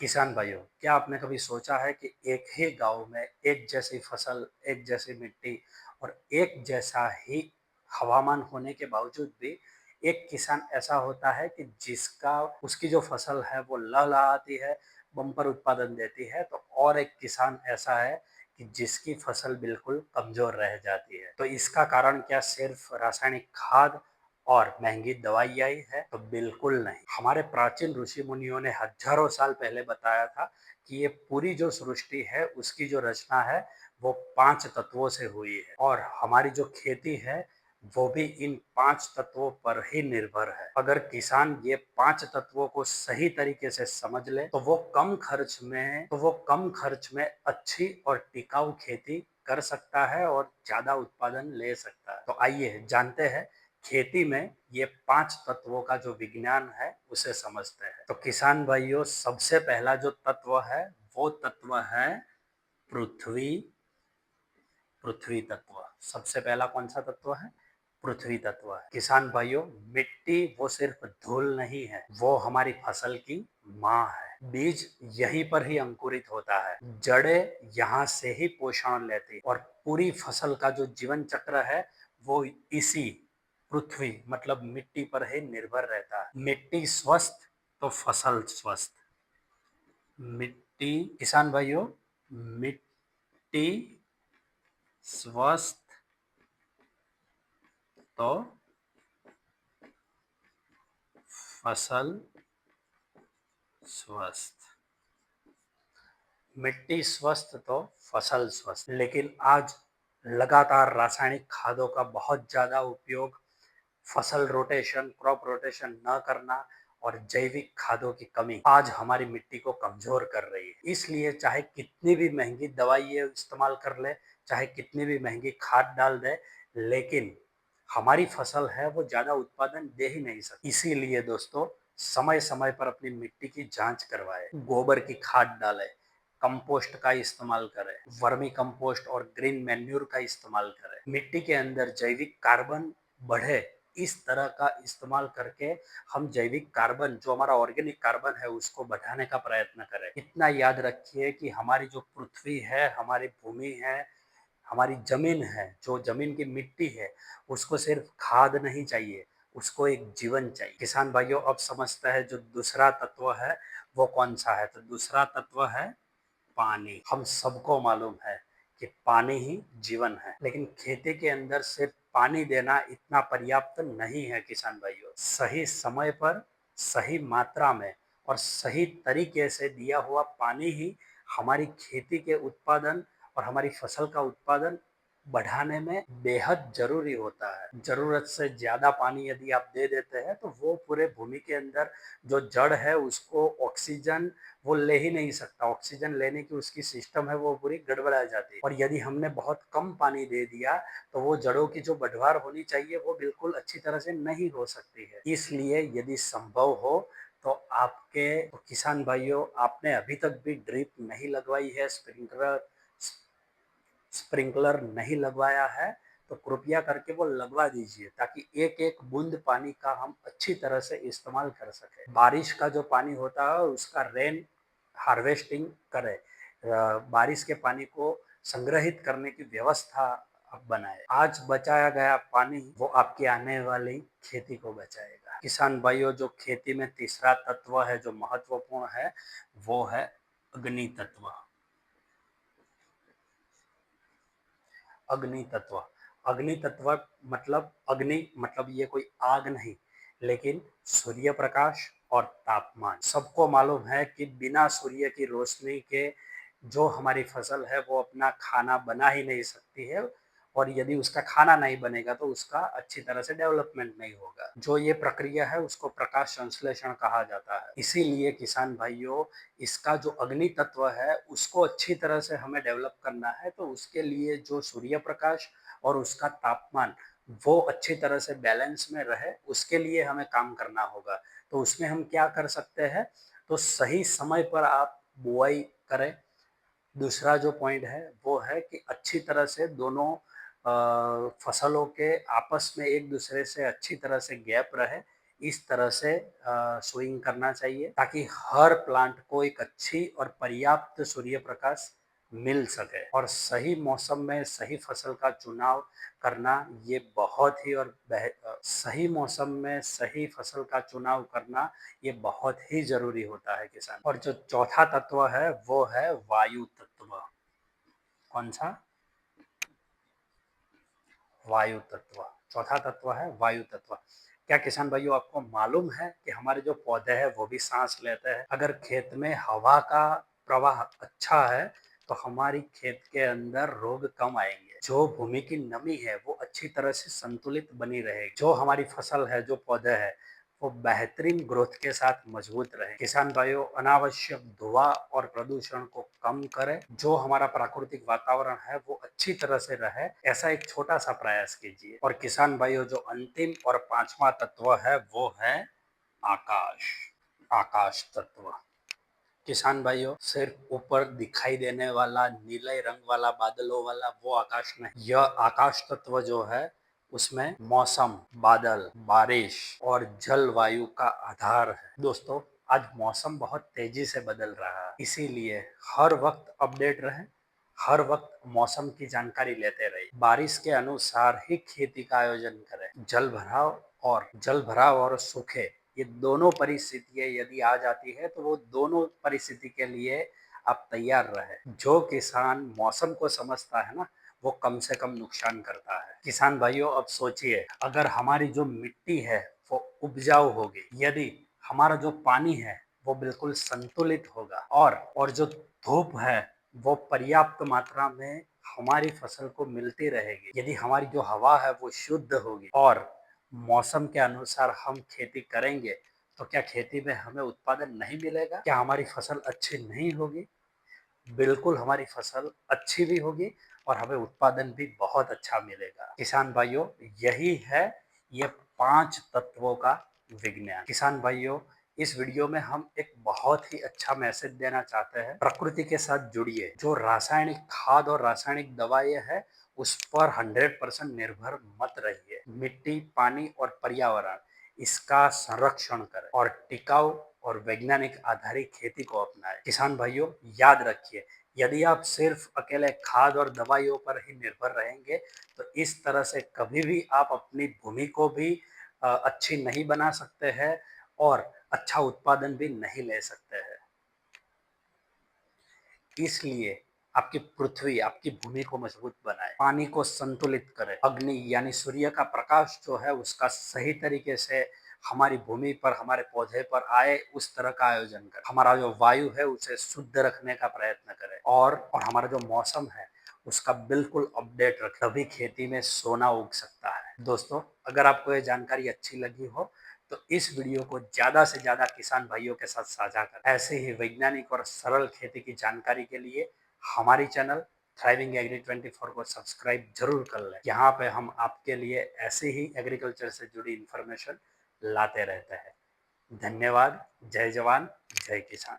किसान भाइयों, क्या आपने कभी सोचा है कि एक ही गांव में एक जैसी फसल, एक जैसी मिट्टी और एक जैसा ही हवामान होने के बावजूद भी एक किसान ऐसा होता है कि जिसका उसकी जो फसल है वो लहलहाती है, बम्पर उत्पादन देती है, तो और एक किसान ऐसा है कि जिसकी फसल बिल्कुल कमजोर रह जाती है। तो इसका कारण क्या सिर्फ रासायनिक खाद और महंगी दवाइयाँ ही है? तो बिल्कुल नहीं। हमारे प्राचीन ऋषि मुनियों ने हजारों साल पहले बताया था कि ये पूरी जो सृष्टि है उसकी जो रचना है वो 5 तत्वों से हुई है और हमारी जो खेती है वो भी इन 5 तत्वों पर ही निर्भर है। अगर किसान ये 5 तत्वों को सही तरीके से समझ ले तो वो कम खर्च में अच्छी और टिकाऊ खेती कर सकता है और ज्यादा उत्पादन ले सकता है। तो आइए जानते हैं खेती में ये 5 तत्वों का जो विज्ञान है उसे समझते हैं। तो किसान भाइयों, सबसे पहला जो तत्व है वो तत्व है पृथ्वी। पृथ्वी तत्व सबसे पहला कौन सा तत्व है? पृथ्वी तत्व है। किसान भाइयों, मिट्टी वो सिर्फ धूल नहीं है, वो हमारी फसल की माँ है। बीज यहीं पर ही अंकुरित होता है, जड़ें यहाँ से ही पोषण लेती और पूरी फसल का जो जीवन चक्र है वो इसी पृथ्वी मतलब मिट्टी पर ही निर्भर रहता है। मिट्टी स्वस्थ तो फसल स्वस्थ। मिट्टी किसान भाइयों, मिट्टी स्वस्थ तो फसल स्वस्थ। मिट्टी स्वस्थ तो फसल स्वस्थ। लेकिन आज लगातार रासायनिक खादों का बहुत ज्यादा उपयोग, फसल रोटेशन, क्रॉप रोटेशन न करना और जैविक खादों की कमी आज हमारी मिट्टी को कमजोर कर रही है। इसलिए चाहे कितनी भी महंगी दवाई ये इस्तेमाल कर ले, चाहे कितनी भी महंगी खाद डाल दे, लेकिन हमारी फसल है वो ज्यादा उत्पादन दे ही नहीं सकती। इसीलिए दोस्तों, समय समय पर अपनी मिट्टी की जांच करवाए, गोबर की खाद डालें, कंपोस्ट का इस्तेमाल करें, वर्मी कंपोस्ट और ग्रीन मैन्यूर का इस्तेमाल करें। मिट्टी के अंदर जैविक कार्बन बढ़े, इस तरह का इस्तेमाल करके हम जैविक कार्बन, जो हमारा ऑर्गेनिक कार्बन है, उसको बढ़ाने का प्रयत्न करें। इतना याद रखिए कि हमारी जो पृथ्वी है, हमारी भूमि है, हमारी जमीन है, जो जमीन की मिट्टी है, उसको सिर्फ खाद नहीं चाहिए, उसको एक जीवन चाहिए। किसान भाइयों, अब समझता है जो दूसरा तत्व है वो कौन सा है? तो दूसरा तत्व है पानी। हम सबको मालूम है कि पानी ही जीवन है, लेकिन खेती के अंदर सिर्फ पानी देना इतना पर्याप्त नहीं है। किसान भाइयों, सही समय पर, सही मात्रा में और सही तरीके से दिया हुआ पानी ही हमारी खेती के उत्पादन और हमारी फसल का उत्पादन बढ़ाने में बेहद जरूरी होता है। जरूरत से ज्यादा पानी यदि आप दे देते हैं तो वो पूरे भूमि के अंदर जो जड़ है उसको ऑक्सीजन वो ले ही नहीं सकता। ऑक्सीजन लेने की उसकी सिस्टम है वो पूरी गड़बड़ा जाती है। और यदि हमने बहुत कम पानी दे दिया तो वो जड़ों की जो बढ़वार होनी चाहिए वो बिल्कुल अच्छी तरह से नहीं हो सकती है। इसलिए यदि संभव हो तो आपके तो किसान भाइयों, आपने अभी तक भी ड्रिप नहीं लगवाई है, स्प्रिंकलर नहीं लगवाया है, तो कृपया करके वो लगवा दीजिए, ताकि एक एक बूंद पानी का हम अच्छी तरह से इस्तेमाल कर सके। बारिश का जो पानी होता है उसका रेन हार्वेस्टिंग करें। बारिश के पानी को संग्रहित करने की व्यवस्था आप बनाए। आज बचाया गया पानी वो आपकी आने वाली खेती को बचाएगा। किसान भाइयों, जो खेती में तीसरा तत्व है जो महत्वपूर्ण है वो है अग्नि तत्व। अग्नि तत्व, अग्नि तत्व मतलब, अग्नि मतलब ये कोई आग नहीं, लेकिन सूर्य प्रकाश और तापमान। सबको मालूम है कि बिना सूर्य की रोशनी के जो हमारी फसल है वो अपना खाना बना ही नहीं सकती है, और यदि उसका खाना नहीं बनेगा तो उसका अच्छी तरह से डेवलपमेंट नहीं होगा। जो ये प्रक्रिया है उसको प्रकाश संश्लेषण कहा जाता है। इसीलिए किसान भाइयों, इसका जो अग्नि तत्व है उसको अच्छी तरह से हमें डेवलप करना है, तो उसके लिए जो सूर्य प्रकाश और उसका तापमान वो अच्छी तरह से बैलेंस में रहे, उसके लिए हमें काम करना होगा। तो उसमें हम क्या कर सकते हैं? तो सही समय पर आप बुआई करें। दूसरा जो पॉइंट है वो है कि अच्छी तरह से दोनों फसलों के आपस में एक दूसरे से अच्छी तरह से गैप रहे, इस तरह से सोइंग करना चाहिए ताकि हर प्लांट को एक अच्छी और पर्याप्त सूर्य प्रकाश मिल सके। और सही मौसम में सही फसल का चुनाव करना ये बहुत ही सही मौसम में सही फसल का चुनाव करना ये बहुत ही जरूरी होता है किसान। और जो चौथा तत्व है वो है वायु तत्व। कौन सा? वायु तत्व। चौथा तत्व है वायु तत्व। क्या किसान भाइयों आपको मालूम है कि हमारे जो पौधे हैं वो भी सांस लेते हैं? अगर खेत में हवा का प्रवाह अच्छा है तो हमारी खेत के अंदर रोग कम आएंगे। जो भूमि की नमी है वो अच्छी तरह से संतुलित बनी रहेगी। जो हमारी फसल है, जो पौधे है, वो बेहतरीन ग्रोथ के साथ मजबूत रहे। किसान भाइयों, अनावश्यक धुआं और प्रदूषण को कम करें। जो हमारा प्राकृतिक वातावरण है वो अच्छी तरह से रहे, ऐसा एक छोटा सा प्रयास कीजिए। और किसान भाइयों, जो अंतिम और पांचवा तत्व है वो है आकाश। आकाश तत्व। किसान भाइयों, सिर्फ ऊपर दिखाई देने वाला नीले रंग वाला बादलों वाला वो आकाश नहीं, यह आकाश तत्व जो है उसमें मौसम, बादल, बारिश और जलवायु का आधार है। दोस्तों, आज मौसम बहुत तेजी से बदल रहा है, इसीलिए हर वक्त अपडेट रहें, हर वक्त मौसम की जानकारी लेते रहिए। बारिश के अनुसार ही खेती का आयोजन करें। जल भराव और सूखे, ये दोनों परिस्थितियां यदि आ जाती है तो वो दोनों परिस्थिति के लिए आप तैयार रहे। जो किसान मौसम को समझता है ना, वो कम से कम नुकसान करता है। किसान भाइयों, अब सोचिए, अगर हमारी जो मिट्टी है वो उपजाऊ होगी, यदि हमारा जो पानी है वो बिल्कुल संतुलित होगा, और जो धूप है वो पर्याप्त मात्रा में हमारी फसल को मिलती रहेगी, यदि हमारी जो हवा है वो शुद्ध होगी और मौसम के अनुसार हम खेती करेंगे, तो क्या खेती में हमें उत्पादन नहीं मिलेगा? क्या हमारी फसल अच्छी नहीं होगी? बिल्कुल हमारी फसल अच्छी भी होगी और हमें उत्पादन भी बहुत अच्छा मिलेगा। किसान भाइयों, यही है ये 5 तत्वों का विज्ञान। किसान भाइयों, इस वीडियो में हम एक बहुत ही अच्छा मैसेज देना चाहते हैं। प्रकृति के साथ जुड़िए। जो रासायनिक खाद और रासायनिक दवाएं हैं उस पर 100% निर्भर मत रहिए। मिट्टी, पानी और पर्यावरण, इसका संरक्षण करें और टिकाऊ और वैज्ञानिक आधारित खेती को अपनाएं। किसान भाइयों, याद रखिए, यदि आप सिर्फ अकेले खाद और दवाइयों पर ही निर्भर रहेंगे तो इस तरह से कभी भी आप अपनी भूमि को भी अच्छी नहीं बना सकते हैं और अच्छा उत्पादन भी नहीं ले सकते हैं। इसलिए आपकी पृथ्वी, आपकी भूमि को मजबूत बनाए, पानी को संतुलित करे, अग्नि यानी सूर्य का प्रकाश जो है उसका सही तरीके से हमारी भूमि पर, हमारे पौधे पर आए, उस तरह का आयोजन करे। हमारा जो वायु है उसे शुद्ध रखने का प्रयत्न करें और हमारा जो मौसम है उसका बिल्कुल अपडेट रखें, तभी खेती में सोना उग सकता है। दोस्तों, अगर आपको ये जानकारी अच्छी लगी हो तो इस वीडियो को ज़्यादा से ज़्यादा किसान भाइयों के साथ साझा करें। ऐसे ही वैज्ञानिक और सरल खेती की जानकारी के लिए हमारी चैनल थ्राइविंग एग्री 24 को सब्सक्राइब जरूर कर लें। यहाँ पे हम आपके लिए ऐसे ही एग्रीकल्चर से जुड़ी इंफॉर्मेशन लाते रहते हैं। धन्यवाद। जय जवान, जय किसान।